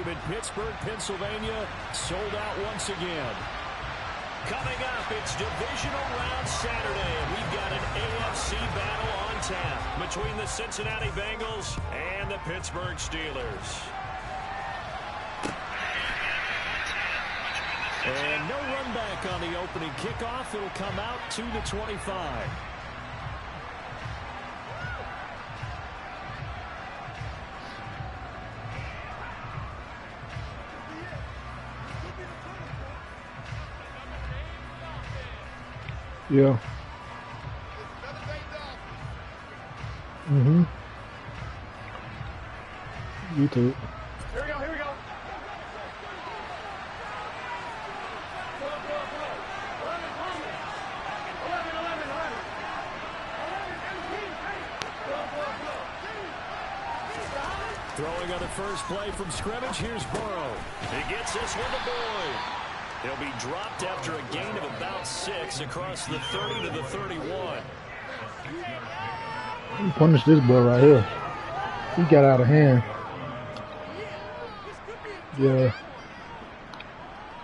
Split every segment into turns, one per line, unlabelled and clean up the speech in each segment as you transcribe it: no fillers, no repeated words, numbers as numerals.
Stadium in Pittsburgh, Pennsylvania, sold out once again. Coming up, it's Divisional Round Saturday, and we've got an AFC battle on tap between the Cincinnati Bengals and the Pittsburgh Steelers. And no run back on the opening kickoff. It'll come out to the 25.
Yeah. You too.
Here we go, here we go.
Throwing on the first play from scrimmage, here's Burrow. He gets this one to Boyd. He'll be dropped after a gain of about 6 across the 30 to the 31.
You punish this boy right here. He got out of hand. Yeah.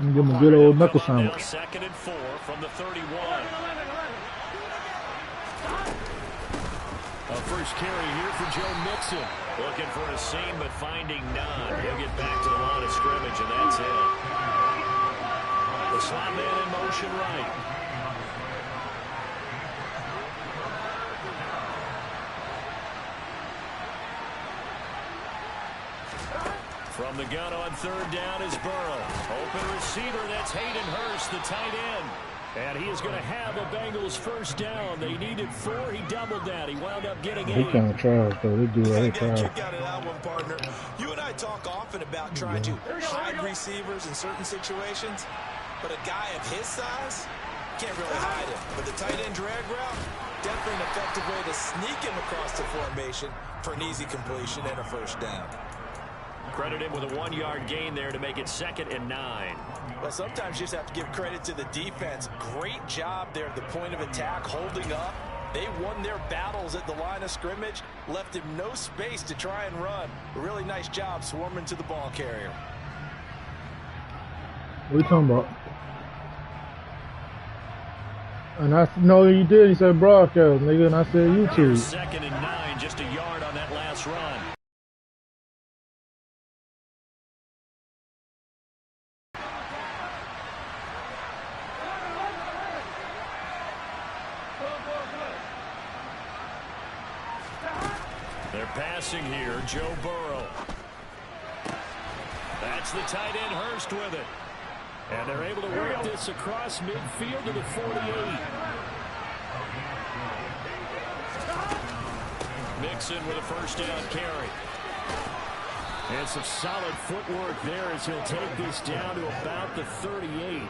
I'm give him a good old knuckle sandwich.
2nd and 4 from the 31. A first carry here for Joe Mixon. Looking for a seam, but finding none. He'll get back to the line of scrimmage, and that's it. The slot man in motion right. From the gun on 3rd down is Burrow. Open receiver, that's Hayden Hurst, the tight end. And he is going to have a Bengals first down. They needed 4. He doubled that. He wound up getting 8.
He kind of tried, though. They do right.
Kick out of that one, partner. You and I talk often about trying to hide receivers in certain situations. But a guy of his size can't really hide him. But the tight end drag route, definitely an effective way to sneak him across the formation for an easy completion and a first down.
Credit him with a 1-yard gain there to make it 2nd and 9.
Well, sometimes you just have to give credit to the defense. Great job there at the point of attack, holding up. They won their battles at the line of scrimmage, left him no space to try and run. A really nice job swarming to the ball carrier.
What are you talking about? And I know you did. He said broadcast, nigga, and I said YouTube.
2nd and 9, just a yard on that last run. They're passing here, Joe Burrow. That's the tight end Hurst with it. And they're able to work this across midfield to the 48. Mixon with a first down carry. And some solid footwork there as he'll take this down to about the 38.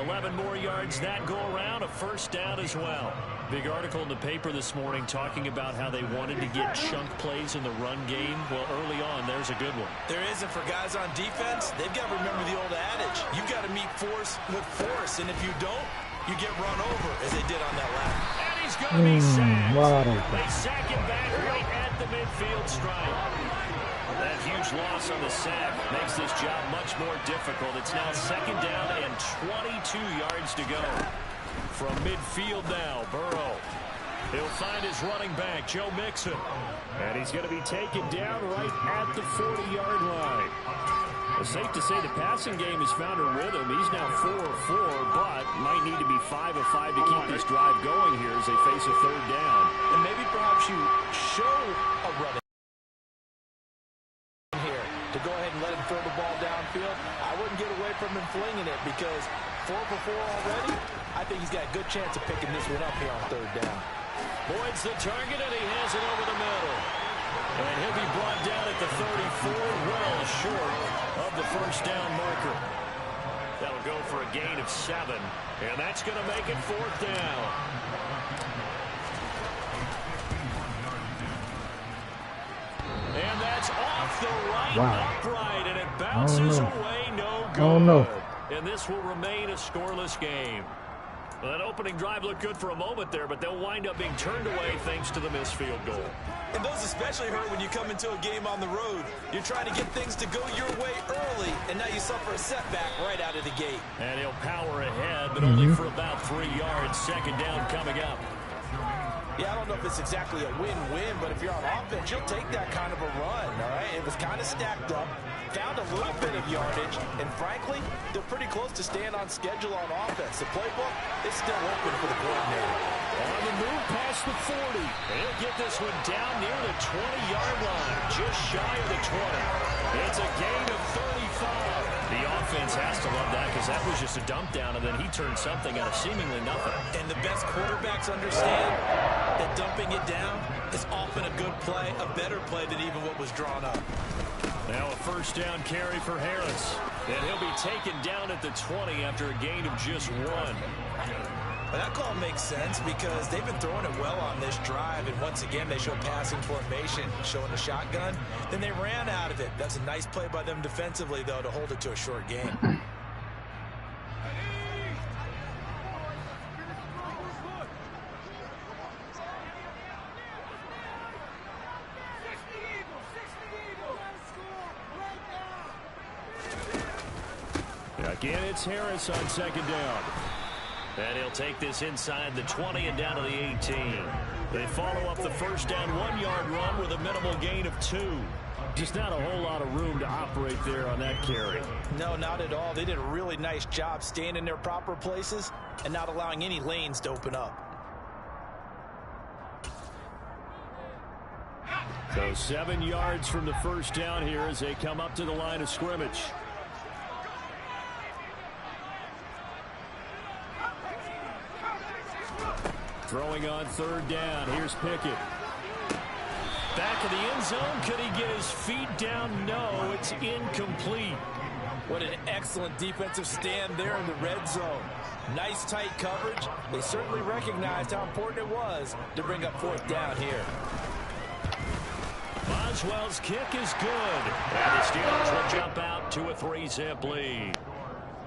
11 more yards that go around, a first down as well. Big article in the paper this morning talking about how they wanted to get chunk plays in the run game. Well, early on, there's a good one.
There isn't for guys on defense. They've got to remember the old adage. You've got to meet force with force, and if you don't, you get run over, as they did on that lap.
And he's going to be sacked.
Wow.
They sack him back right at the midfield stripe. That huge loss on the sack makes this job much more difficult. It's now 2nd down and 22 yards to go. From midfield now, Burrow. He'll find his running back, Joe Mixon. And he's going to be taken down right at the 40-yard line. It's safe to say the passing game has found a rhythm. He's now 4 of 4, but might need to be 5 of 5 to keep this drive going here as they face a 3rd down.
And maybe perhaps you show a running here to go ahead and let him throw the ball downfield. I wouldn't get away from him flinging it because 4 for 4 already. I think he's got a good chance of picking this one up here on 3rd down.
Boyd's the target, and he has it over the middle. And he'll be brought down at the 34, well short of the first down marker. That'll go for a gain of 7, and that's going to make it 4th down. And that's off the right upright, and it bounces away, no good.
Oh, no.
And this will remain a scoreless game. Well, that opening drive looked good for a moment there, but they'll wind up being turned away thanks to the missed field goal.
And those especially hurt when you come into a game on the road. You're trying to get things to go your way And now you suffer a setback right out of the gate.
And he'll power ahead, but only for about 3 yards. Second down coming up.
Yeah, I don't know if it's exactly a win-win, but if you're on offense, you'll take that kind of a run, all right? It was kind of stacked up, found a little bit of yardage, and frankly, they're pretty close to staying on schedule on offense. The playbook is still open for the coordinator.
On the move past the 40. He'll get this one down near the 20-yard line, just shy of the 20. It's a gain of 35. The offense has to love that because that was just a dump down, and then he turned something out of seemingly nothing.
And the best quarterbacks understand that dumping it down is often a good play, a better play than even what was drawn up.
Now a first down carry for Harris. And he'll be taken down at the 20 after a gain of just 1.
Well, that call makes sense because they've been throwing it well on this drive, and once again they show passing formation, showing the shotgun. Then they ran out of it. That's a nice play by them defensively, though, to hold it to a short game.
Again, it's Harris on second down. And he'll take this inside the 20 and down to the 18. They follow up the first down 1-yard run with a minimal gain of 2. Just not a whole lot of room to operate there on that carry.
No, not at all. They did a really nice job staying in their proper places and not allowing any lanes to open up.
So 7 yards from the first down here as they come up to the line of scrimmage. Throwing on third down. Here's Pickett. Back of the end zone. Could he get his feet down? No, it's incomplete.
What an excellent defensive stand there in the red zone. Nice tight coverage. They certainly recognized how important it was to bring up fourth down here.
Boswell's kick is good. And the Steelers will jump out to a 3-zip lead.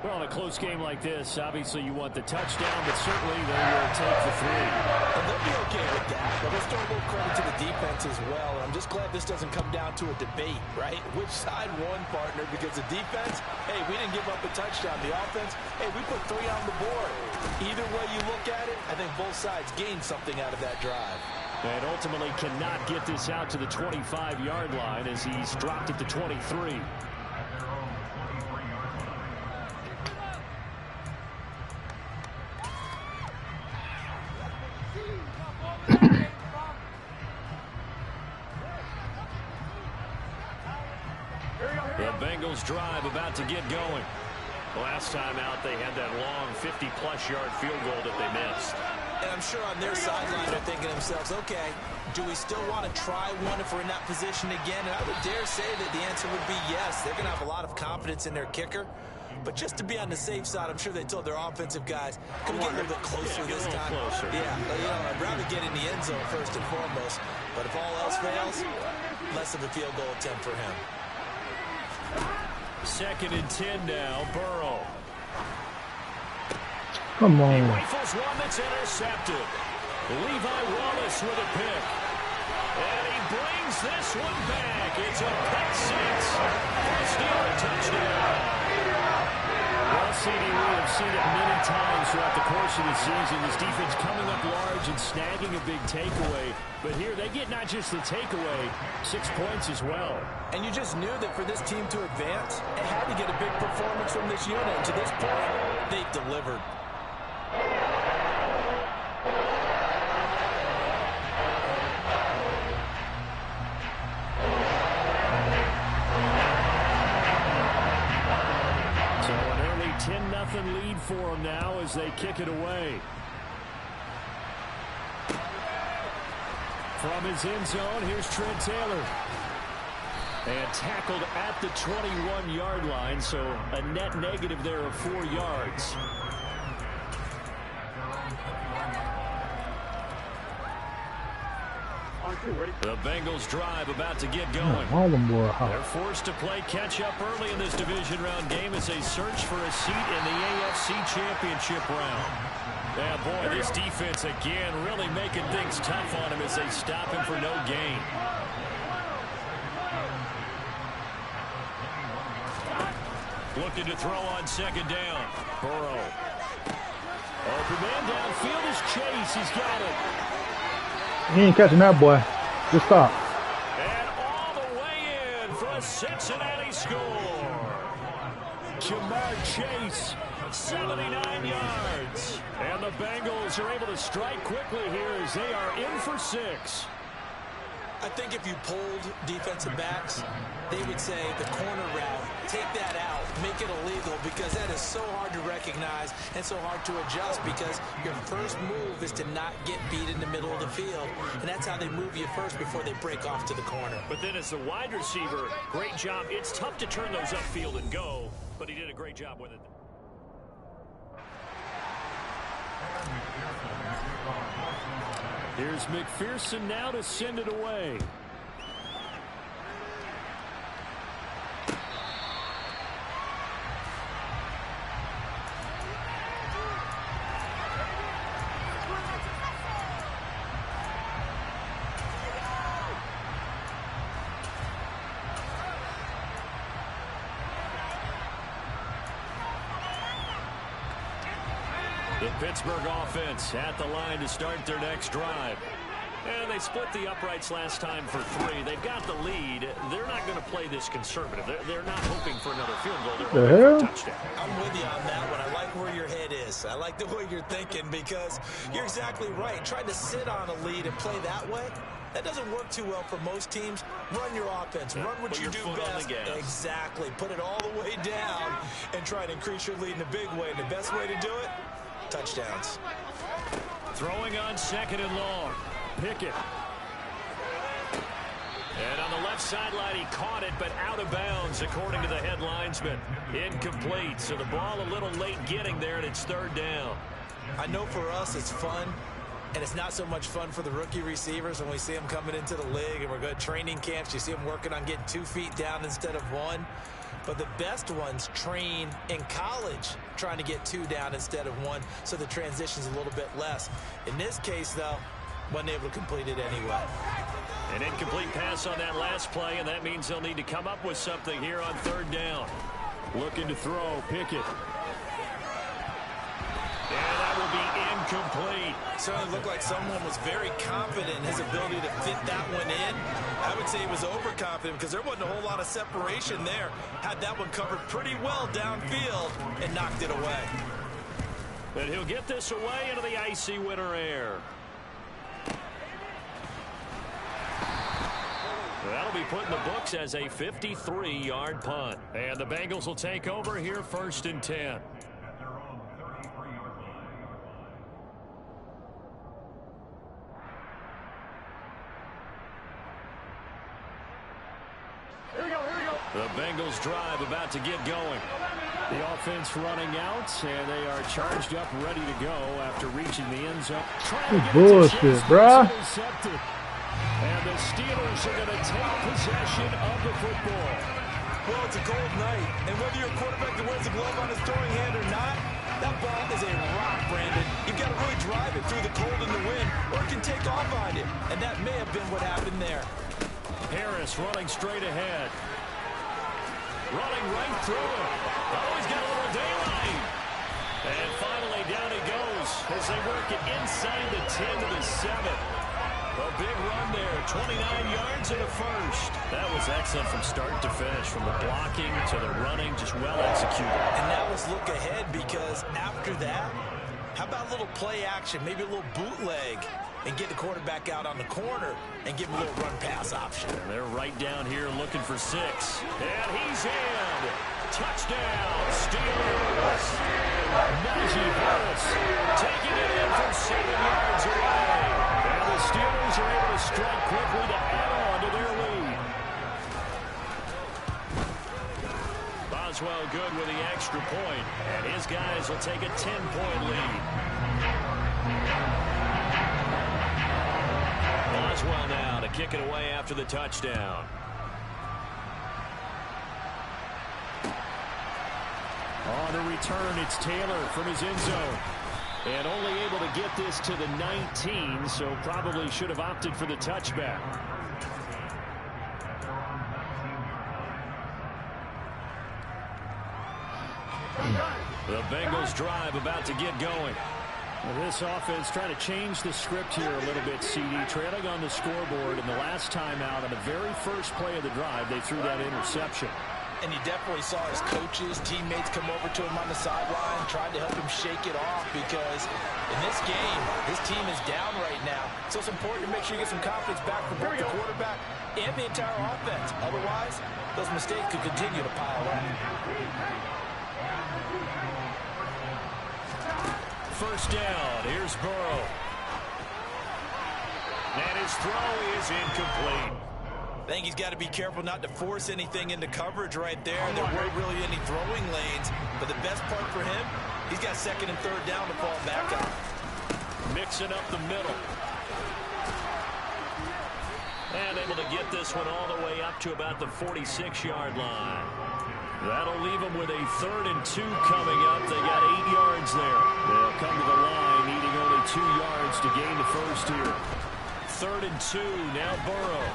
Well, in a close game like this, obviously you want the touchdown, but certainly they will take the 3.
And they'll be okay with that, but let's throw a little credit to the defense as well. I'm just glad this doesn't come down to a debate, right? Which side won, partner? Because the defense, hey, we didn't give up a touchdown. The offense, hey, we put 3 on the board. Either way you look at it, I think both sides gained something out of that drive.
And ultimately cannot get this out to the 25-yard line as he's dropped at the 23. The Bengals drive about to get going. Last time out, they had that long 50-plus yard field goal that they missed.
And I'm sure on their sideline they're thinking to themselves, okay, do we still want to try one if we're in that position again? And I would dare say that the answer would be yes. They're going to have a lot of confidence in their kicker. But just to be on the safe side, I'm sure they told their offensive guys, can we get a little bit closer this time?
Closer.
Yeah, you know, I'd rather get in the end zone first and foremost. But if all else fails, less of a field goal attempt for him.
2nd and 10 now, Burrow.
Come on.
He rifles one that's intercepted. Levi Wallace with a pick. And he brings this one back. It's a pick 6. Steeler touchdown. Well, CD, we have seen it many times throughout the course of the season. This defense coming up large and snagging a big takeaway. But here they get not just the takeaway, 6 points as well.
And you just knew that for this team to advance, it had to get a big performance from this unit. And to this point, they've delivered.
So an early 10-0 lead for them now as they kick it away. From his end zone, here's Trent Taylor. And tackled at the 21-yard line, so a net negative there of 4 yards. The Bengals drive about to get going. They're forced to play catch-up early in this division round game as they search for a seat in the AFC Championship round. Yeah, boy, this defense again really making things tough on him as they stop him for no gain. Looking to throw on second down. Burrow. Open man downfield is Chase. He's got it.
He ain't catching that, boy. Just stop.
And all the way in for a Cincinnati score. Jamar Chase, 79 yards. And the Bengals are able to strike quickly here as they are in for 6.
I think if you polled defensive backs, they would say the corner route, take that out, make it illegal, because that is so hard to recognize and so hard to adjust, because your first move is to not get beat in the middle of the field, and that's how they move you first before they break off to the corner.
But then as the wide receiver, great job. It's tough to turn those upfield and go, but he did a great job with it. Here's McPherson now to send it away. The Pittsburgh offense at the line to start their next drive. And they split the uprights last time for 3. They've got the lead. They're not going to play this conservative. They're not hoping for another field goal. They're hoping for a touchdown.
I'm with you on that one. I like where your head is. I like the way you're thinking, because you're exactly right. Trying to sit on a lead and play that way, that doesn't work too well for most teams. Run your offense. Run what you do best. Exactly. Put it all the way down and try to increase your lead in a big way. And the best way to do it, touchdowns.
Throwing on second and long. Pickett. And on the left sideline, he caught it, but out of bounds, according to the head linesman. Incomplete, so the ball a little late getting there, and it's third down.
I know for us it's fun, and it's not so much fun for the rookie receivers when we see them coming into the league, and we're going to training camps. You see them working on getting 2 feet down instead of 1. But the best ones train in college trying to get 2 down instead of 1, so the transition's a little bit less. In this case, though, wasn't able to complete it anyway.
An incomplete pass on that last play, and that means they'll need to come up with something here on third down. Looking to throw, Pickett. And that will be incomplete.
Certainly looked like someone was very confident in his ability to fit that one in. I would say he was overconfident, because there wasn't a whole lot of separation there. Had that one covered pretty well downfield and knocked it away.
But he'll get this away into the icy winter air. That'll be put in the books as a 53-yard punt. And the Bengals will take over here, 1st and 10. Here we go. The Bengals drive about to get going. The offense running out, and they are charged up, ready to go after reaching the end zone.
Bullshit, bruh.
And the Steelers are going to take possession of the football.
Well, it's a cold night, and whether you're a quarterback that wears a glove on his throwing hand or not, that ball is a rock, Brandon. You've got to really drive it through the cold and the wind, or it can take off on you. And that may have been what happened there.
Harris running straight ahead. Running right through it. Oh, he's got a little daylight. And finally, down he goes as they work it inside the 10 to the 7. A big run there, 29 yards and a first. That was excellent from start to finish, from the blocking to the running, just well executed. And
that was look ahead, because after that, how about a little play action, maybe a little bootleg, and get the quarterback out on the corner and give him a little run-pass option.
And they're right down here looking for 6. And he's in. Touchdown, Steelers. Najee Harris taking it in from 7 yards away. And the Steelers are able to strike quickly to add on to their lead. Boswell good with the extra point, and his guys will take a 10-point lead. Boswell now to kick it away after the touchdown. On the return, it's Taylor from his end zone. And only able to get this to the 19, so probably should have opted for the touchback. The Bengals drive about to get going.
Well, this offense trying to change the script here a little bit, CD. Trailing on the scoreboard, and the last time out on the very first play of the drive, they threw that interception.
And you definitely saw his coaches, teammates come over to him on the sideline, tried to help him shake it off because in this game, his team is down right now. So it's important to make sure you get some confidence back from both the quarterback and the entire offense. Otherwise, those mistakes could continue to pile up.
First down, here's Burrow. And his throw is incomplete.
I think he's got to be careful not to force anything into coverage right there. There weren't really any throwing lanes, but the best part for him, he's got second and third down to fall back on.
Mixing up the middle. And able to get this one all the way up to about the 46-yard line. That'll leave them with a 3rd and 2 coming up. They got 8 yards there. They'll come to the line, needing only 2 yards to gain the first here. 3rd and 2, now Burrow.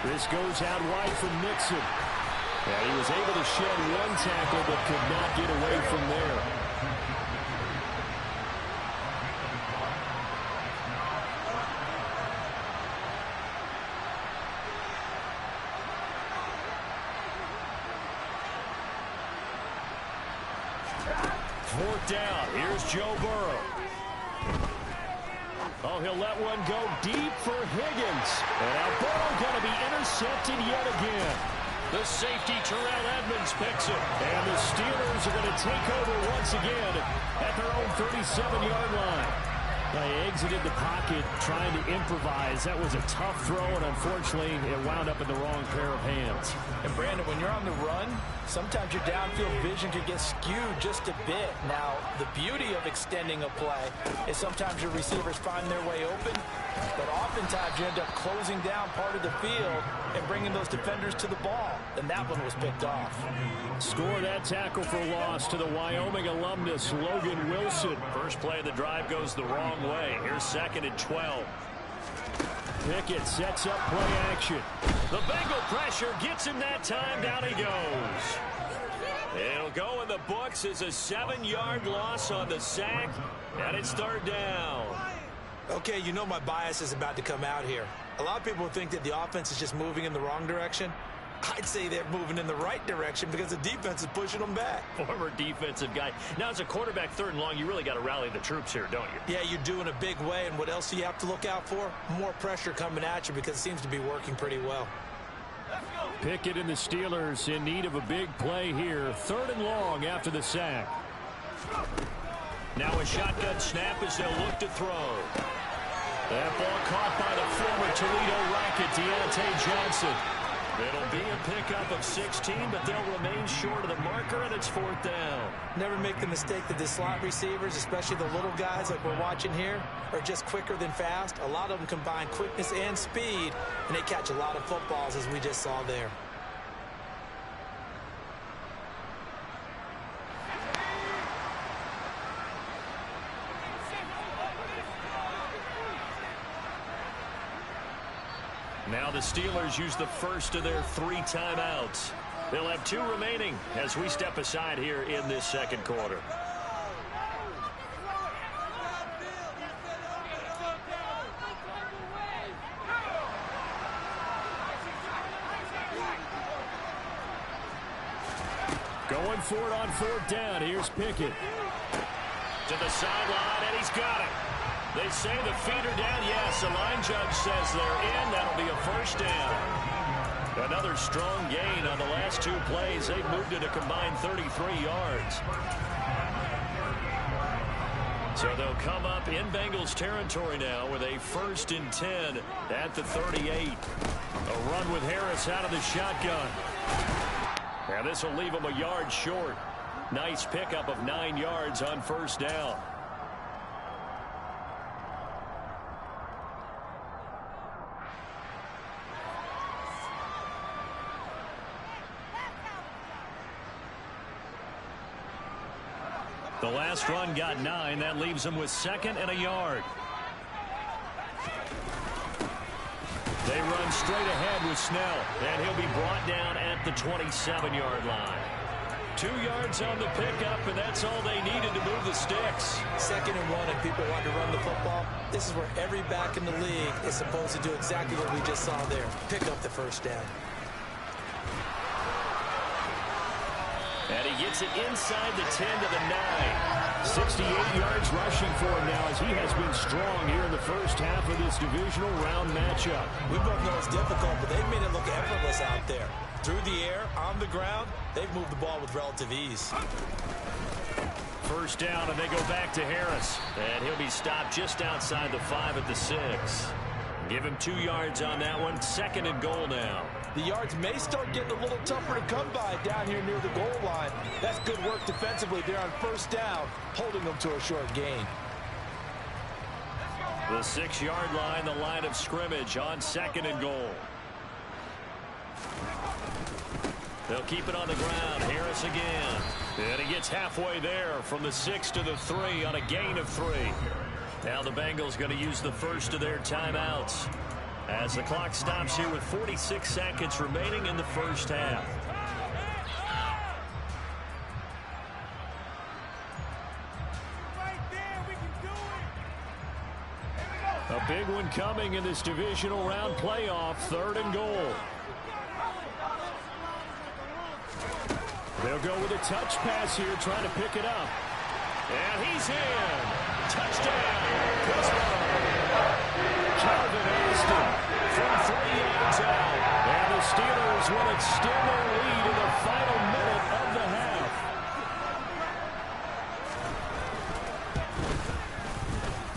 This goes out wide from Nixon. And he was able to shed one tackle, but could not get away from there. Fourth down. Here's Joe Burrow. Oh, he'll let one go deep for Higgins. And now Burrow going to be intercepted yet again. The safety, Terrell Edmonds, picks it. And the Steelers are going to take over once again at their own 37-yard line. They exited the pocket trying to improvise. That was a tough throw, and unfortunately, it wound up in the wrong pair of hands.
And, Brandon, when you're on the run, sometimes your downfield vision could get skewed just a bit. Now, the beauty of extending a play is sometimes your receivers find their way open, but oftentimes you end up closing down part of the field and bringing those defenders to the ball. And that one was picked off.
Score that tackle for loss to the Wyoming alumnus, Logan Wilson. First play of the drive goes the wrong way. Here's 2nd and 12. Pickett sets up play action. The Bengal pressure gets him that time. Down he goes. It'll go in the books as a 7-yard loss on the sack, and it's 3rd down.
Okay, you know my bias is about to come out here. A lot of people think that the offense is just moving in the wrong direction. I'd say they're moving in the right direction because the defense is pushing them back.
Former defensive guy. Now, as a quarterback 3rd and long, you really got to rally the troops here, don't you?
Yeah, you do in a big way. And what else do you have to look out for? More pressure coming at you because it seems to be working pretty well.
Pickett and the Steelers in need of a big play here. 3rd and long after the sack. Now a shotgun snap as they'll look to throw. That ball caught by the former Toledo Rocket, Deontay Johnson. It'll be a pickup of 16, but they'll remain short of the marker, and it's 4th down.
Never make the mistake that the slot receivers, especially the little guys like we're watching here, are just quicker than fast. A lot of them combine quickness and speed, and they catch a lot of footballs, as we just saw there.
Now the Steelers use the first of their 3 timeouts. They'll have 2 remaining as we step aside here in this 2nd quarter. Going for it on 4th down. Here's Pickett. To the sideline, and he's got it. They say the feet are down. Yes, the line judge says they're in. That'll be a 1st down. Another strong gain on the last 2 plays. They've moved it a combined 33 yards. So they'll come up in Bengals territory now with a 1st and 10 at the 38. A run with Harris out of the shotgun. And this will leave them a yard short. Nice pickup of 9 yards on 1st down. The last run got 9. That leaves them with 2nd and a yard. They run straight ahead with Snell, and he'll be brought down at the 27-yard line.
2 yards on the pickup, and that's all they needed to move the sticks.
2nd and 1, and people want to run the football. This is where every back in the league is supposed to do exactly what we just saw there. Pick up the first down.
And he gets it inside the 10 to the 9. 68 yards rushing for him now as he has been strong here in the first half of this divisional round matchup.
We both know it's difficult, but they've made it look effortless out there. Through the air, on the ground, they've moved the ball with relative ease.
First down, and they go back to Harris.
And he'll be stopped just outside the 5 at the 6. Give him 2 yards on that one. 2nd and goal now.
The yards may start getting a little tougher to come by down here near the goal line. That's good work defensively there on first down, holding them to a short gain.
The 6-yard line, the line of scrimmage on 2nd and goal. They'll keep it on the ground. Harris again. And he gets halfway there from the 6 to the 3 on a gain of 3. Now the Bengals going to use the first of their timeouts as the clock stops here with 46 seconds remaining in the first half.
A big one coming in this divisional round playoff. 3rd and goal. They'll go with a touch pass here, trying to pick it up.
And he's in. Touchdown.
Calvin Austin from 3 yards out. And the Steelers will extend their lead in the final minute of the half.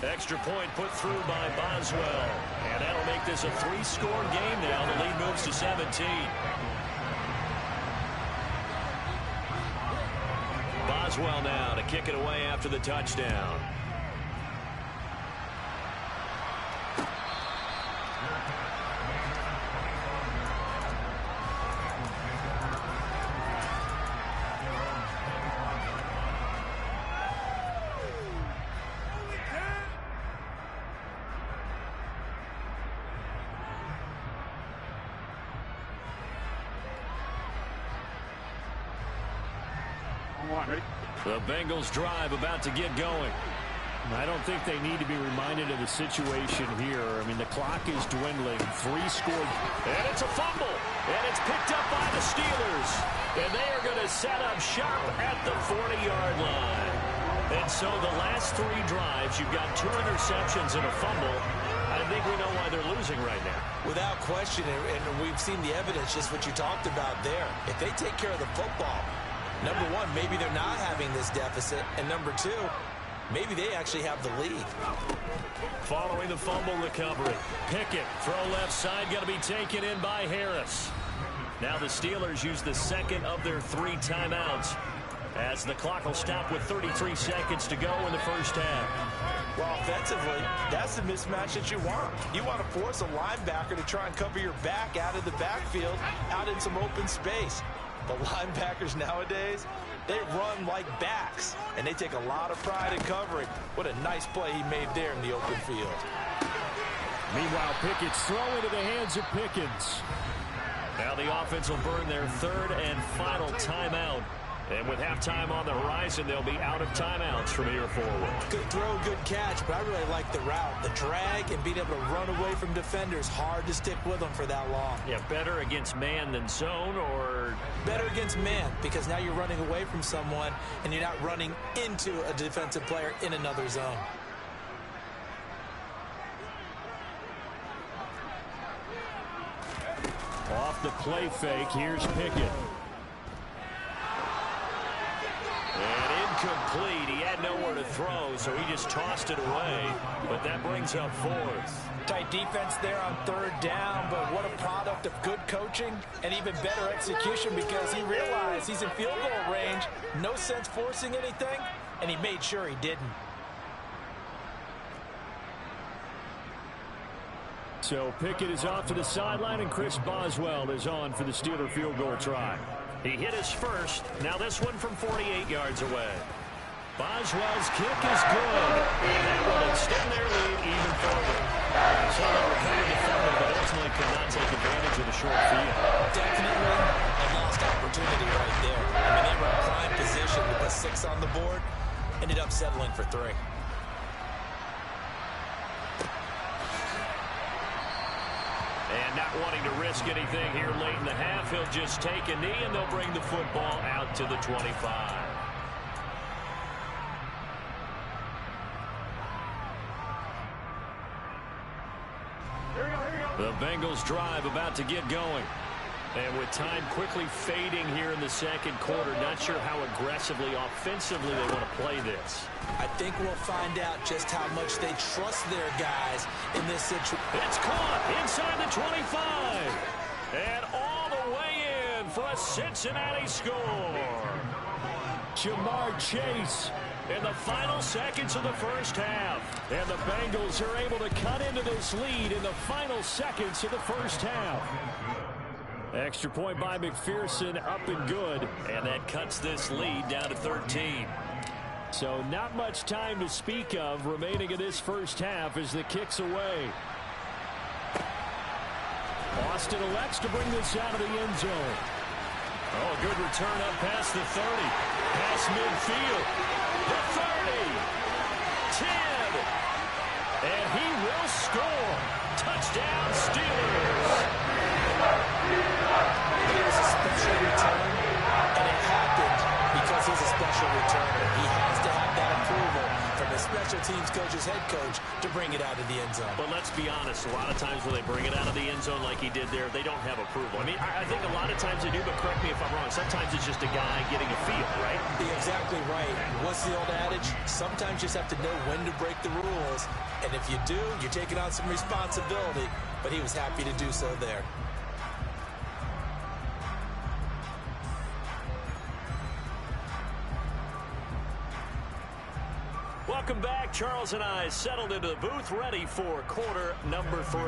Extra point put through by Boswell. And that'll make this a 3-score game now. The lead moves to 17. Boswell now to kick it away after the touchdown. The Bengals drive about to get going.
I don't think they need to be reminded of the situation here. I mean, the clock is dwindling. 3 scored.
And it's a fumble. And it's picked up by the Steelers. And they are going to set up shop at the 40-yard line. And so the last 3 drives, you've got 2 interceptions and a fumble. I think we know why they're losing right now.
Without question, and we've seen the evidence, just what you talked about there. If they take care of the football, number 1, maybe they're not having this deficit. And number 2, maybe they actually have the lead.
Following the fumble recovery. Pickett, throw left side, going to be taken in by Harris. Now the Steelers use the 2nd of their 3 timeouts as the clock will stop with 33 seconds to go in the first half.
Well, offensively, that's the mismatch that you want. You want to force a linebacker to try and cover your back out of the backfield, out in some open space. The linebackers nowadays, they run like backs, and they take a lot of pride in covering. What a nice play he made there in the open field.
Meanwhile, Pickett's throw into the hands of Pickens.
Now the offense will burn their 3rd and final timeout. And with halftime on the horizon, they'll be out of timeouts from here forward.
Good throw, good catch, but I really like the route. The drag and being able to run away from defenders, hard to stick with them for that long.
Yeah, better against man than zone, or?
Better against man, because now you're running away from someone and you're not running into a defensive player in another zone.
Off the play fake, here's Pickett.
And incomplete. He had nowhere to throw, so he just tossed it away. But that brings up 4th.
Tight defense there on 3rd down, but what a product of good coaching and even better execution, because he realized he's in field goal range. No sense forcing anything, and he made sure he didn't.
So Pickett is off to the sideline, and Chris Boswell is on for the Steeler field goal try.
He hit his first. Now this one from 48 yards away. Boswell's kick is good. And that will extend their lead even further. So they recovered the fumble, but ultimately could not take advantage of the short field.
Definitely a lost opportunity right there. I mean, they were prime 6 on the board. Ended up settling for 3.
And not wanting to risk anything here late in the half, he'll just take a knee, and they'll bring the football out to the 25. The Bengals drive about to get going. And with time quickly fading here in the second quarter, not sure how aggressively, offensively they want to play this.
I think we'll find out just how much they trust their guys in this situation.
It's caught inside the 25. And all the way in for a Cincinnati score. Jamar Chase in the final seconds of the first half. And the Bengals are able to cut into this lead in the final seconds of the first half. Extra point by McPherson, up and good. And that cuts this lead down to 13. So not much time to speak of remaining in this first half as the kick's away. Austin elects to bring this out of the end zone. Oh, a good return up past the 30. Past midfield. The 30. 10. And he will score. Touchdown, Steelers.
It was a special return, and it happened because he's a special returner. He has to have that approval from the special teams coach's head coach to bring it out of the end zone.
But let's be honest, a lot of times when they bring it out of the end zone like he did there, they don't have approval. I mean, I think a lot of times they do, but correct me if I'm wrong. Sometimes it's just a guy getting a feel, right?
You're exactly right. What's the old adage? Sometimes you just have to know when to break the rules. And if you do, you're taking on some responsibility. But he was happy to do so there.
Welcome back. Charles and I settled into the booth, ready for quarter number 3.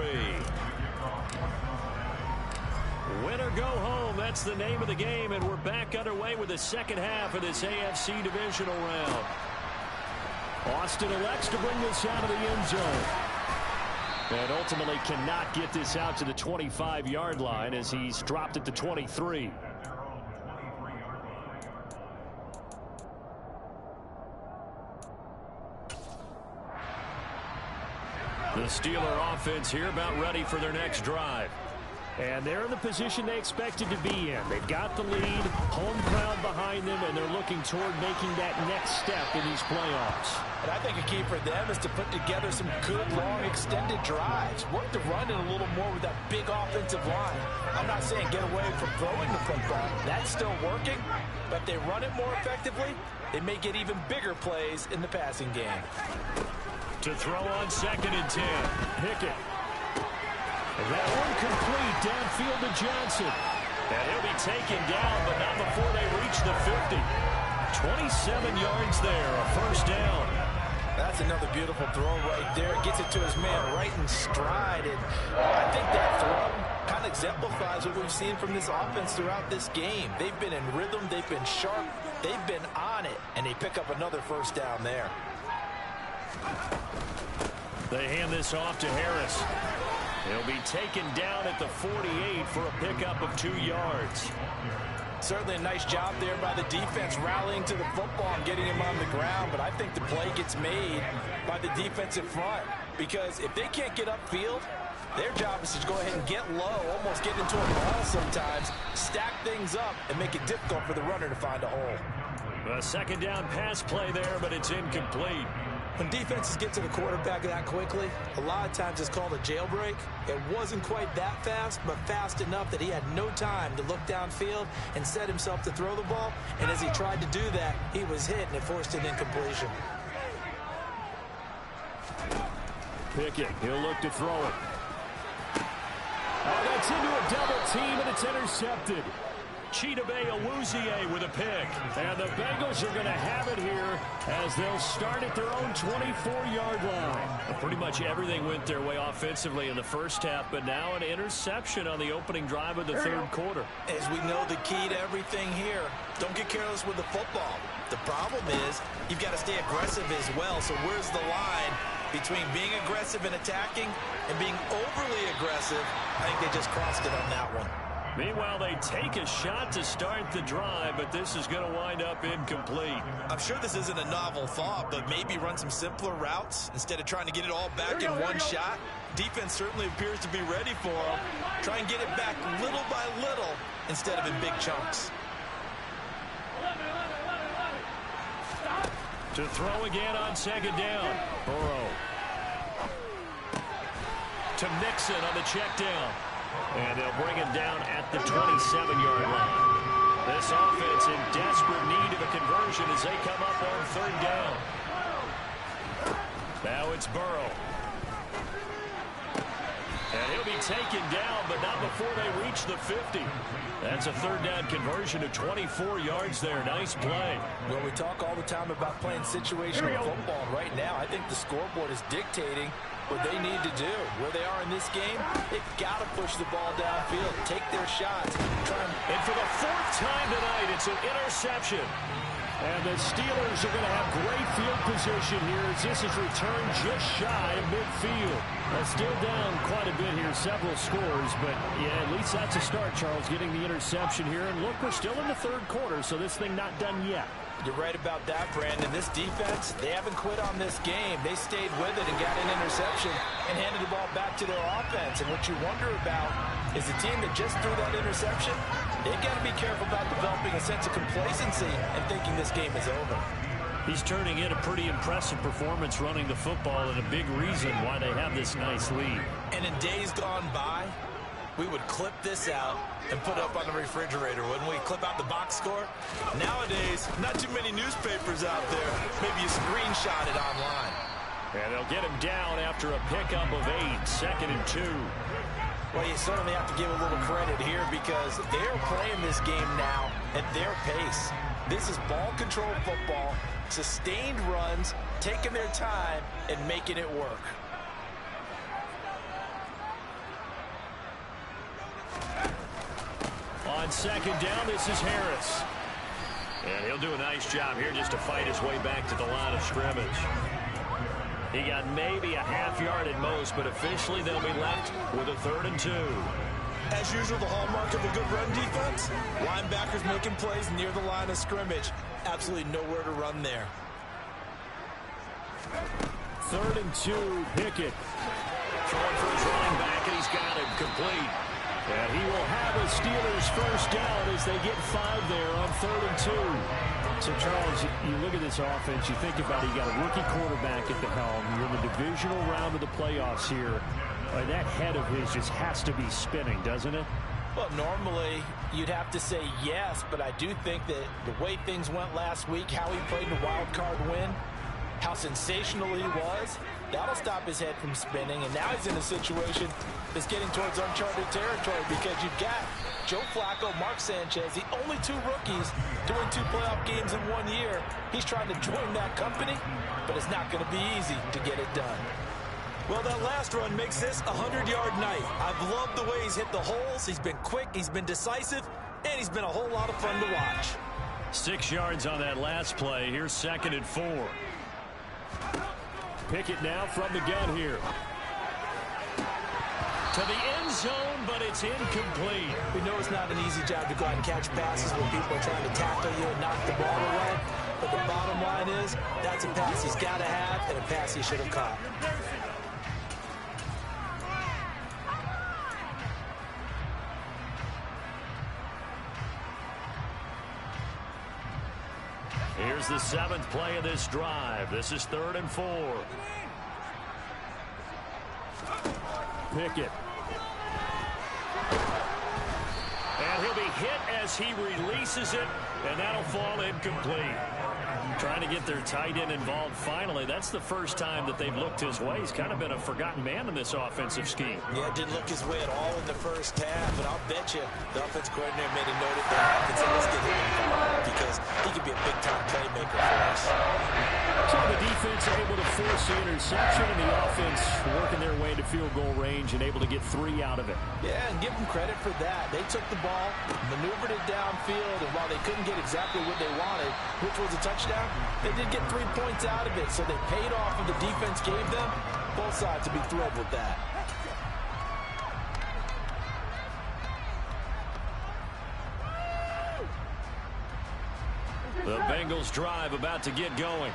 Win or go home, that's the name of the game, and we're back underway with the second half of this AFC divisional round. Austin elects to bring this out of the end zone. And ultimately cannot get this out to the 25-yard line as he's dropped at the 23. The Steeler offense here about ready for their next drive. And they're in the position they expected to be in. They've got the lead, home crowd behind them, and they're looking toward making that next step in these playoffs.
And I think a key for them is to put together some good, long, extended drives. Work the run in a little more with that big offensive line. I'm not saying get away from throwing the football. That's still working. But if they run it more effectively, they may get even bigger plays in the passing game.
To throw on 2nd and 10. Pickett. And that one complete downfield to Johnson. And he'll be taken down, but not before they reach the 50. 27 yards there, a first down.
That's another beautiful throw right there. Gets it to his man right in stride. And I think that throw kind of exemplifies what we've seen from this offense throughout this game. They've been in rhythm. They've been sharp. They've been on it. And they pick up another first down there.
They hand this off to Harris. He'll be taken down at the 48 for a pickup of 2 yards.
Certainly a nice job there by the defense rallying to the football and getting him on the ground, but I think the play gets made by the defensive front because if they can't get upfield, their job is to go ahead and get low, almost get into a ball sometimes, stack things up, and make it difficult for the runner to find a hole.
A second down pass play there, but it's incomplete.
When defenses get to the quarterback that quickly, a lot of times it's called a jailbreak. It wasn't quite that fast, but fast enough that he had no time to look downfield and set himself to throw the ball. And as he tried to do that, he was hit, and it forced an incompletion.
Pickett, he'll look to throw it. Oh, that's into a double team, and it's intercepted. Chidobe Awuzie with a pick. And the Bengals are going to have it here as they'll start at their own 24-yard line. Pretty much everything went their way offensively in the first half, but now an interception on the opening drive of the third quarter.
As we know, the key to everything here, don't get careless with the football. The problem is you've got to stay aggressive as well. So where's the line between being aggressive and attacking and being overly aggressive? I think they just crossed it on that one.
Meanwhile, they take a shot to start the drive, but this is going to wind up incomplete.
I'm sure this isn't a novel thought, but maybe run some simpler routes instead of trying to get it all back in one shot. Defense certainly appears to be ready for them. Try and get it back little by little instead of in big chunks.
To throw again on second down. Burrow. To Mixon on the check down. And they'll bring him down at the 27-yard line. This offense in desperate need of a conversion as they come up on third down. Now it's Burrow. And he'll be taken down, but not before they reach the 50. That's a third down conversion of 24 yards there. Nice play.
Well, we talk all the time about playing situational football. Right now, I think the scoreboard is dictating what they need to do. Where they are in this game, they've got to push the ball downfield, take their shots.
And for the fourth time tonight, it's an interception. And the Steelers are going to have great field position here as this is returned just shy of midfield. Still down quite a bit here, several scores, but yeah, at least that's a start, Charles, getting the interception here. And look, we're still in the third quarter, so this thing not done yet.
You're right about that, Brandon. This defense, they haven't quit on this game. They stayed with it and got an interception and handed the ball back to their offense. And what you wonder about is the team that just threw that interception, they've got to be careful about developing a sense of complacency and thinking this game is over.
He's turning in a pretty impressive performance running the football and a big reason why they have this nice lead.
And in days gone by, we would clip this out and put it up on the refrigerator, wouldn't we? Clip out the box score. Nowadays, not too many newspapers out there. Maybe you screenshot it online.
And they'll get him down after a pickup of 8, 2nd and 2.
Well, you certainly have to give a little credit here because they're playing this game now at their pace. This is ball control football, sustained runs, taking their time, and making it work.
On second down, this is Harris. And he'll do a nice job here just to fight his way back to the line of scrimmage. He got maybe a half yard at most, but officially they'll be left with a 3rd and 2.
As usual, the hallmark of a good run defense, linebackers making plays near the line of scrimmage. Absolutely nowhere to run there.
3rd and 2, Pickett. Throwing for his running back, and he's got it complete. And he will have a Steelers first down as they get 5 there on 3rd and 2. So, Charles, you look at this offense, you think about it, you got a rookie quarterback at the helm. You're in the divisional round of the playoffs here. That head of his just has to be spinning, doesn't it?
Well, normally you'd have to say yes, but I do think that the way things went last week, how he played the wild card win, how sensational he was, that'll stop his head from spinning. And now he's in a situation that's getting towards uncharted territory because you've got Joe Flacco, Mark Sanchez, the only 2 rookies to win 2 playoff games in 1 year. He's trying to join that company, but it's not going to be easy to get it done.
Well, that last run makes this a 100-yard night. I've loved the way he's hit the holes. He's been quick, he's been decisive, and he's been a whole lot of fun to watch.
6 yards on that last play. Here's 2nd and 4. Pickett now from the gun here. To the end zone, but it's incomplete.
We know it's not an easy job to go out and catch passes when people are trying to tackle you and knock the ball away. But the bottom line is, that's a pass he's got to have and a pass he should have caught.
Here's the 7th play of this drive. This is 3rd and 4. Pickett. And he'll be hit as he releases it, and that'll fall incomplete. Trying to get their tight end involved finally. That's the first time that they've looked his way. He's kind of been a forgotten man in this offensive scheme.
Yeah, didn't look his way at all in the first half, but I'll bet you the offense coordinator made a note of that and said, let's get him involved because he could be a big-time playmaker for us.
So the defense able to force the interception, and the offense working their way to field goal range and able to get 3 out of it.
Yeah, and give them credit for that. They took the ball, maneuvered it downfield, and while they couldn't get exactly what they wanted, which was a touchdown, they did get 3 points out of it, so they paid off what the defense gave them. Both sides to be thrilled with that.
The Bengals drive about to get going.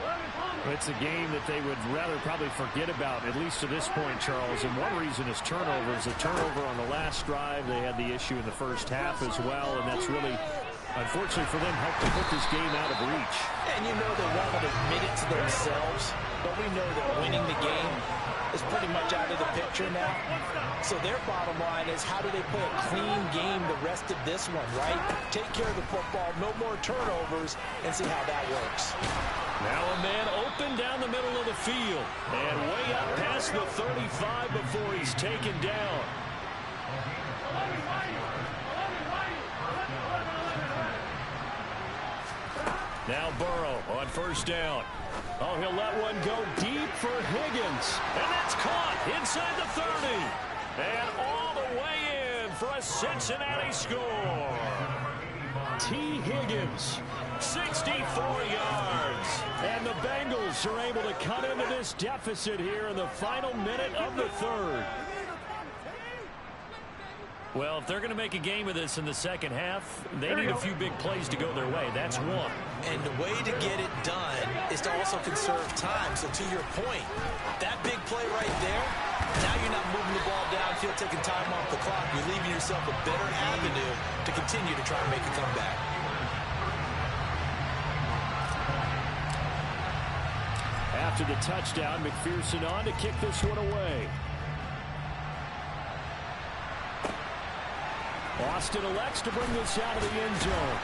It's a game that they would rather probably forget about, at least to this point, Charles. And one reason is turnovers. A turnover on the last drive. They had the issue in the first half as well, and that's really, unfortunately for them, helped to put this game out of reach.
And you know they won't admit it to themselves, but we know that winning the game is pretty much out of the picture now. So their bottom line is, how do they play a clean game the rest of this one, right? Take care of the football, no more turnovers, and see how that works.
Now a man open down the middle of the field, and way up past the 35 before he's taken down. Now Burrow on first down. Oh, he'll let one go deep for Higgins. And that's caught inside the 30. And all the way in for a Cincinnati score. T. Higgins, 64 yards. And the Bengals are able to cut into this deficit here in the final minute of the third. Well, if they're going to make a game of this in the second half, they need a few big plays to go their way. That's one.
And the way to get it done is to also conserve time. So to your point, that big play right there, now you're not moving the ball downfield, taking time off the clock. You're leaving yourself a better avenue to continue to try and make a comeback.
After the touchdown, McPherson on to kick this one away. Austin elects to bring this out of the end zone.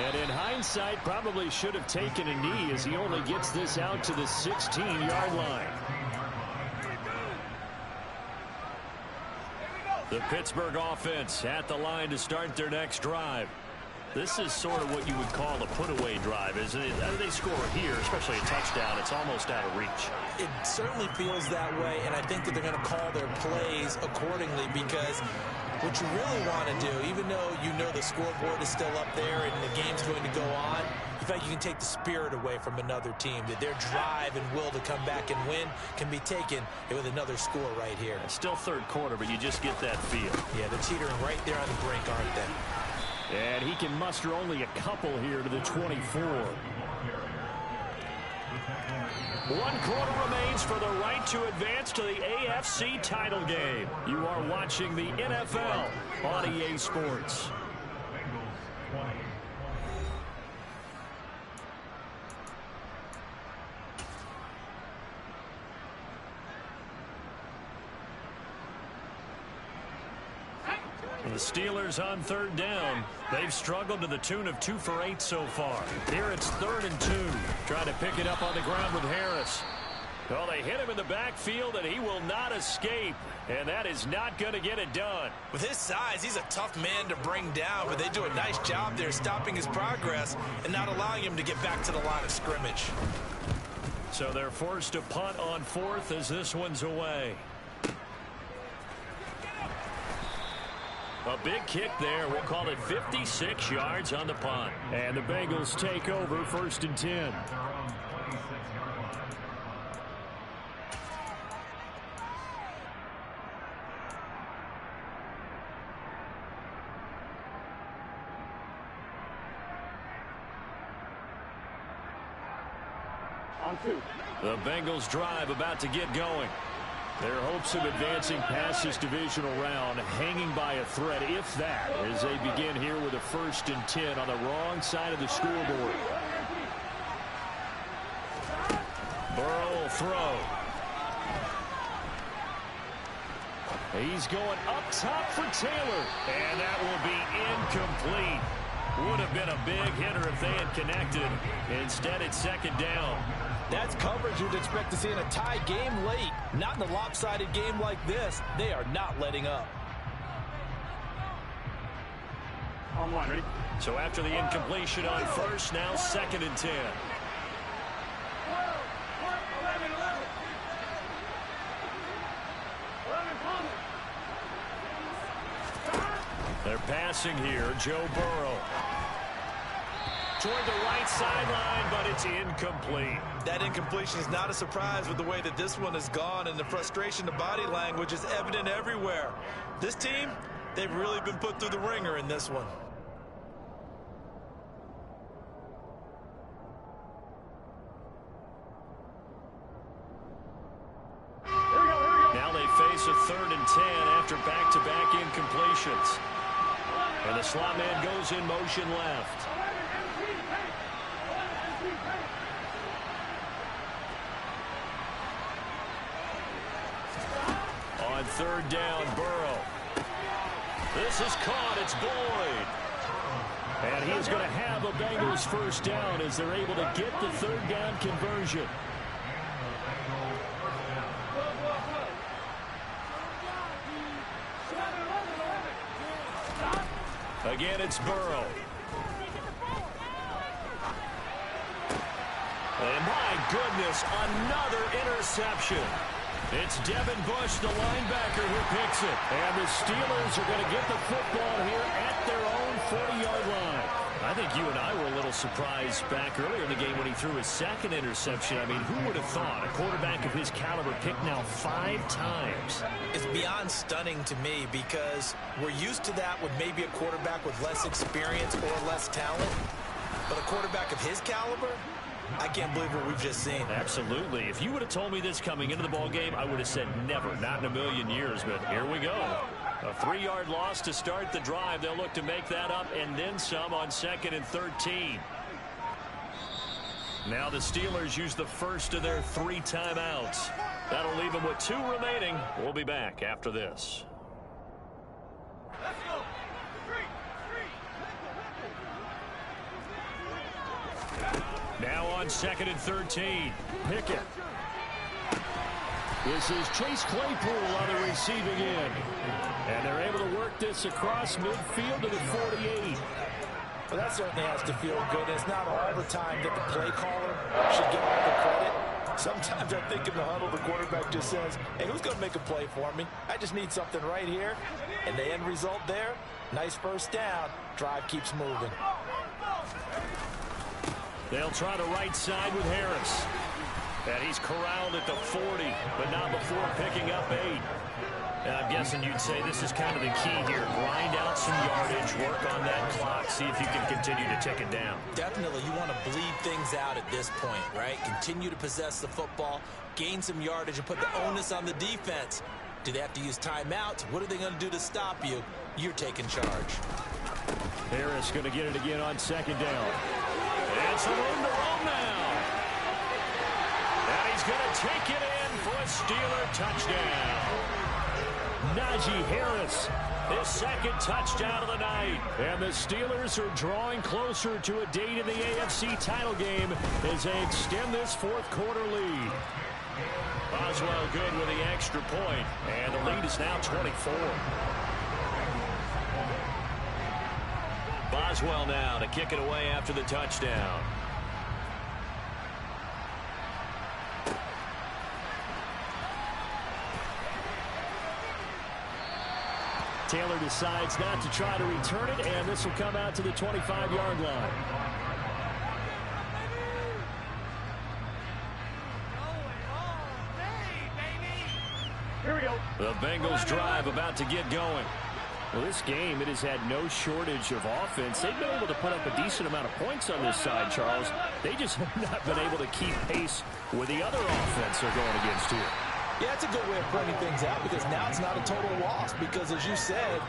And in hindsight, probably should have taken a knee as he only gets this out to the 16-yard line. The Pittsburgh offense at the line to start their next drive. This is sort of what you would call a put-away drive, isn't it? How do they score here, especially a touchdown? It's almost out of reach.
It certainly feels that way, and I think that they're going to call their plays accordingly, because what you really want to do, even though you know the scoreboard is still up there and the game's going to go on, you feel like you can take the spirit away from another team, that their drive and will to come back and win can be taken with another score right here.
It's still third quarter, but you just get that feel.
Yeah, they're teetering right there on the brink, aren't they?
And he can muster only a couple here to the 24.
1 quarter remains for the right to advance to the AFC title game. You are watching the NFL on EA Sports. The Steelers on third down. They've struggled to the tune of 2 for 8 so far. Here it's 3rd and 2. Trying to pick it up on the ground with Harris. Well, they hit him in the backfield, and he will not escape. And that is not going to get it done.
With his size, he's a tough man to bring down, but they do a nice job there stopping his progress and not allowing him to get back to the line of scrimmage.
So they're forced to punt on 4th as this one's away. A big kick there. We'll call it 56 yards on the punt.
And the Bengals take over 1st and 10.
On 2.
The Bengals drive about to get going.
Their hopes of advancing past this divisional round hanging by a thread, if that, as they begin here with a 1st and 10 on the wrong side of the scoreboard.
Burrow will throw.
He's going up top for Taylor.
And that will be incomplete. Would have been a big hitter if they had connected. Instead, it's 2nd down.
That's coverage you'd expect to see in a tie game late. Not in a lopsided game like this. They are not letting up.
On 1, ready?
So after the incompletion on 1st, now 2nd and 10. They're passing here. Joe Burrow. Toward the right sideline, but it's incomplete.
That incompletion is not a surprise with the way that this one has gone, and the frustration, the body language is evident everywhere. This team, they've really been put through the ringer in this one.
a 3rd and 10 after back-to-back incompletions. And the slot man goes in motion left. On 3rd down, Burrow. This is caught. It's Boyd. And he is going to have a Bengals first down as they're able to get the 3rd down conversion. Again, it's Burrow. And my goodness, another interception. It's Devin Bush, the linebacker, who picks it. And the Steelers are going to get the football here at their own 40-yard line. I think you and I were a little surprised back earlier in the game when he threw his 2nd interception. I mean, who would have thought a quarterback of his caliber picked now 5 times?
It's beyond stunning to me because we're used to that with maybe a quarterback with less experience or less talent. But a quarterback of his caliber, I can't believe what we've just seen.
Absolutely. If you would have told me this coming into the ball game, I would have said never, not in a million years. But here we go. A 3-yard loss to start the drive. They'll look to make that up and then some on 2nd and 13. Now the Steelers use the first of their 3 timeouts. That'll leave them with 2 remaining. We'll be back after this. Now on 2nd and 13. Pickett. This is Chase Claypool on the receiving end. And they're able to work this across midfield to the 48.
Well, that certainly has to feel good. It's not all the time that the play caller should get all the credit. Sometimes I think in the huddle, the quarterback just says, hey, who's going to make a play for me? I just need something right here. And the end result there, nice first down. Drive keeps moving.
They'll try the right side with Harris. And he's corralled at the 40, but not before picking up 8. And I'm guessing you'd say this is kind of the key here. Grind out some yardage, work on that clock, see if you can continue to tick it down.
Definitely, you want to bleed things out at this point, right? Continue to possess the football, gain some yardage, and put the onus on the defense. Do they have to use timeouts? What are they going to do to stop you? You're taking charge.
Harris going to get it again on 2nd down. And some room to roam now. And he's going to take it in for a Steeler touchdown. Najee Harris, his 2nd touchdown of the night. And the Steelers are drawing closer to a date in the AFC title game as they extend this 4th quarter lead. Boswell good with the extra point, and the lead is now 24. Boswell now to kick it away after the touchdown. Taylor decides not to try to return it, and this will come out to the 25-yard line. Here we go. The Bengals drive about to get going. Well, this game, it has had no shortage of offense. They've been able to put up a decent amount of points on this side, Charles. They just have not been able to keep pace with the other offense they're going against here.
Yeah, that's a good way of pointing things out because now it's not a total loss because, as you said,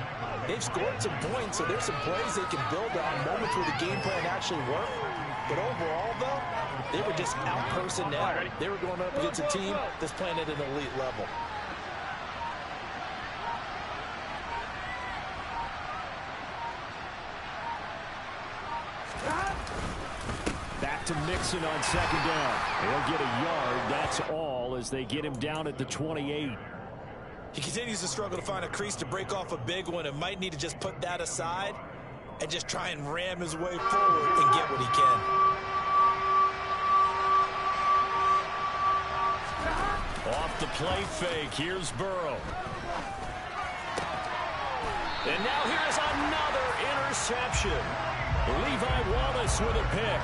they've scored some points, so there's some plays they can build on, moments where the game plan actually worked. But overall, though, they were just out-personnel. They were going up against a team that's playing at an elite level.
Back to Mixon on 2nd down. They'll get a yard. That's all as they get him down at the 28.
He continues to struggle to find a crease to break off a big one and might need to just put that aside and just try and ram his way forward and get what he can.
Off the play fake. Here's Burrow. And now here's another interception. Levi Wallace with a pick.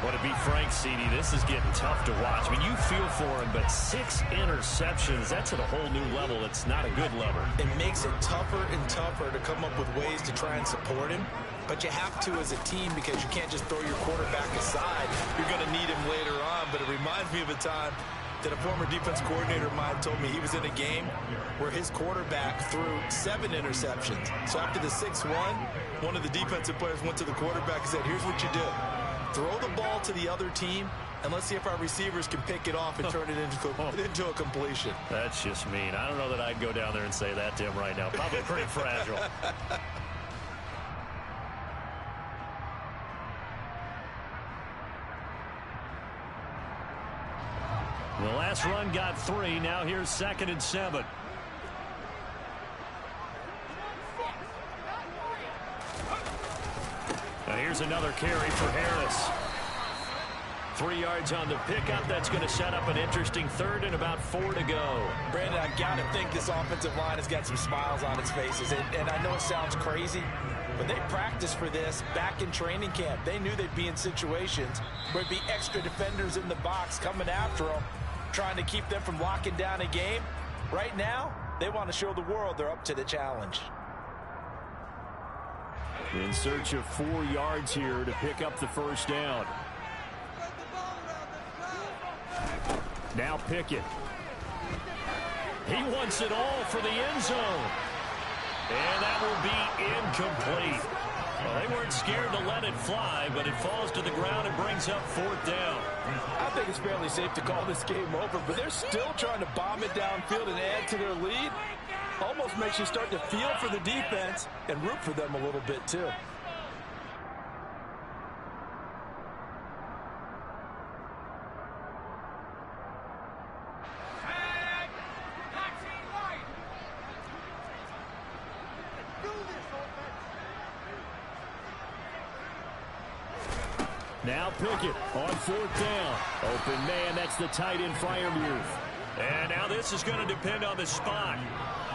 Well, to be frank, CD, this is getting tough to watch. I mean, you feel for him, but 6 interceptions, that's at a whole new level. It's not a good level.
It makes it tougher and tougher to come up with ways to try and support him. But you have to as a team because you can't just throw your quarterback aside. You're going to need him later on. But it reminds me of a time
that a former defense coordinator of mine told me he was in a game where his quarterback threw 7 interceptions. So after the 6-1, one of the defensive players went to the quarterback and said, here's what you do. Throw the ball to the other team, and let's see if our receivers can pick it off and turn it into a completion.
That's just mean. I don't know that I'd go down there and say that to him right now. Probably pretty fragile. The last run got 3. Now here's 2nd and 7. Now here's another carry for Harris. 3 yards on the pickup. That's going to set up an interesting 3rd and about 4 to go.
Brandon, I got to think this offensive line has got some smiles on its faces. And I know it sounds crazy, but they practiced for this back in training camp. They knew they'd be in situations where there'd be extra defenders in the box coming after them, trying to keep them from locking down a game. Right now, they want to show the world they're up to the challenge.
In search of 4 yards here to pick up the 1st down. Now Pickett. He wants it all for the end zone. And that will be incomplete. Well, they weren't scared to let it fly, but it falls to the ground and brings up 4th down.
I think it's fairly safe to call this game over, but they're still trying to bomb it downfield and add to their lead. Almost makes you start to feel for the defense and root for them a little bit too.
Now Pickett on 4th down. Open man, that's the tight end Freiermuth. And now this is going to depend on the spot.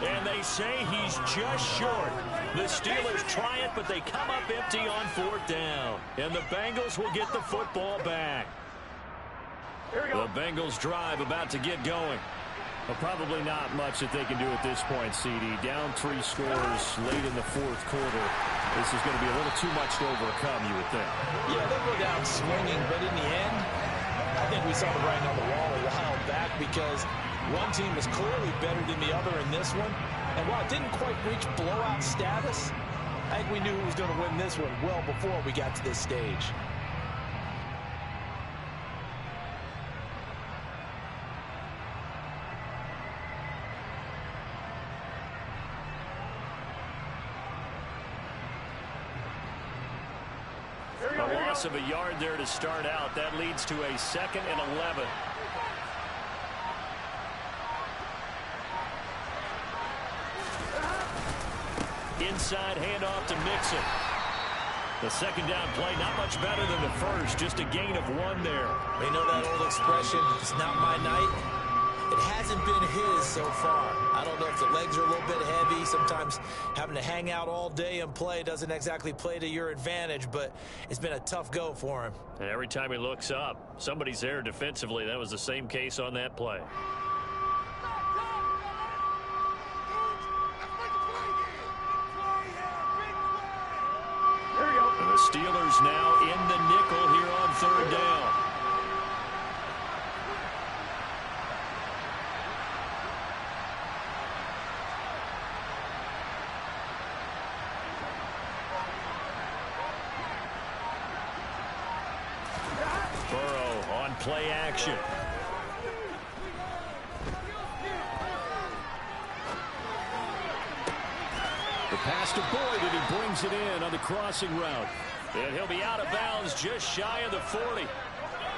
And they say he's just short. The Steelers try it, but they come up empty on 4th down. And the Bengals will get the football back. The Bengals drive about to get going. Well, probably not much that they can do at this point, CD. Down 3 scores late in the 4th quarter. This is going to be a little too much to overcome, you would think.
Yeah, they'll go down swinging, but in the end, I think we saw the writing on the wall a while back because one team was clearly better than the other in this one. And while it didn't quite reach blowout status, I think we knew who was going to win this one well before we got to this stage.
A loss of a yard there to start out. That leads to a 2nd and 11. Inside handoff to Mixon. The 2nd down play, not much better than the first. Just a gain of 1 there.
You know that old expression, it's not my night. It hasn't been his so far. I don't know if the legs are a little bit heavy. Sometimes having to hang out all day and play doesn't exactly play to your advantage, but it's been a tough go for him.
And every time he looks up, somebody's there defensively. That was the same case on that play. And the Steelers now in the nickel here on 3rd down. Play action. The pass to Boyd, and he brings it in on the crossing route. And he'll be out of bounds just shy of the 40.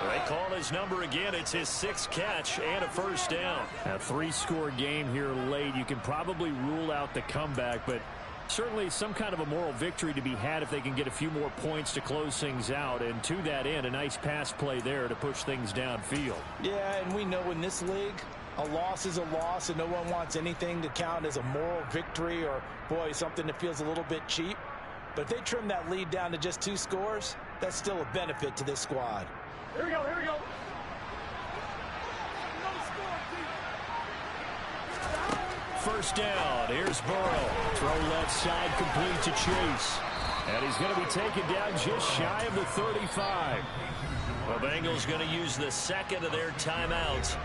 They call his number again. It's his 6th catch and a 1st down. A 3-score game here late. You can probably rule out the comeback, but certainly some kind of a moral victory to be had if they can get a few more points to close things out. And to that end, a nice pass play there to push things downfield.
Yeah, and we know in this league, a loss is a loss, and no one wants anything to count as a moral victory or, boy, something that feels a little bit cheap. But if they trim that lead down to just 2 scores, that's still a benefit to this squad.
Here we go, here we go.
First down. Here's Burrow. Throw left side, complete to Chase. And he's going to be taken down just shy of the 35. The Bengals going to use the 2nd of their timeouts.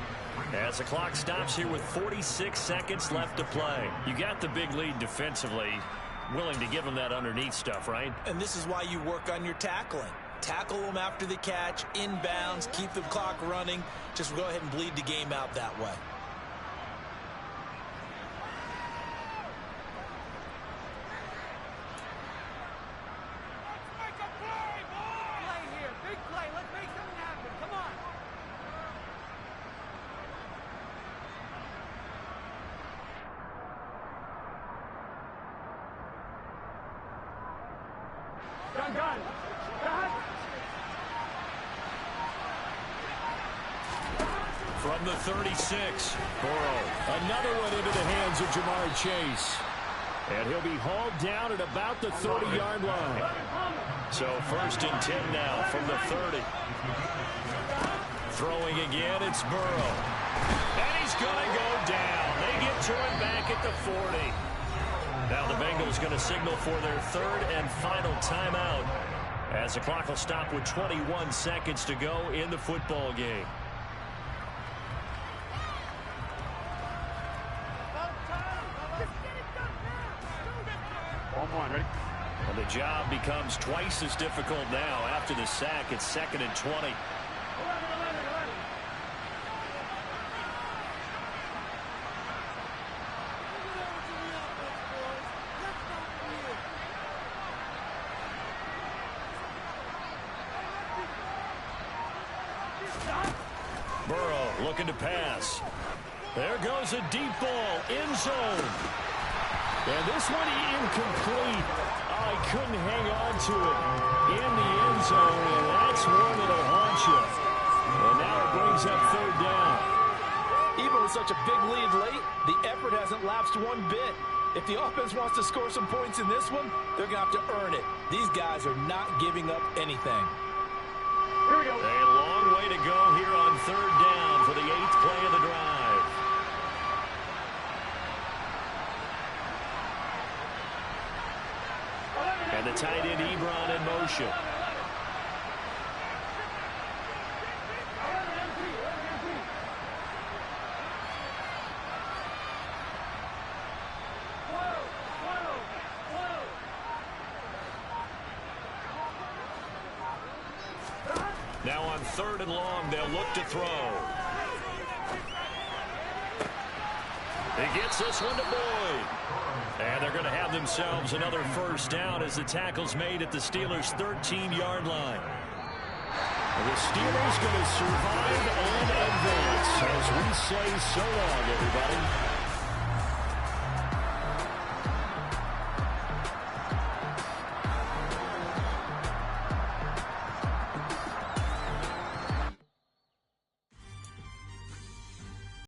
As the clock stops here with 46 seconds left to play. You got the big lead defensively. Willing to give them that underneath stuff, right?
And this is why you work on your tackling. Tackle them after the catch, inbounds, keep the clock running. Just go ahead and bleed the game out that way.
From the 36, Burrow. Another one into the hands of Jamar Chase. And he'll be hauled down at about the 30-yard line.
So 1st and 10 now from the 30. Throwing again, it's Burrow. And he's going to go down. They get to him back at the 40. Now the Bengals going to signal for their 3rd and final timeout, as the clock will stop with 21 seconds to go in the football game. And the job becomes twice as difficult now after the sack. It's 2nd and 20. Burrow looking to pass. There goes a deep ball, end zone. And this one incomplete. Oh, he couldn't hang on to it in the end zone, and that's one that'll haunt you. And now it brings up 3rd down.
Even with such a big lead late, the effort hasn't lapsed one bit. If the offense wants to score some points in this one, they're going to have to earn it. These guys are not giving up anything.
Here we go. A long way to go here on 3rd down for the 8th play of the drive. And the tight end Ebron in motion. Now on 3rd and long, they'll look to throw. He gets this one to Boyd. And they're going to have themselves another 1st down as the tackle's made at the Steelers' 13-yard line. The Steelers going to survive and advance as we say so long, everybody.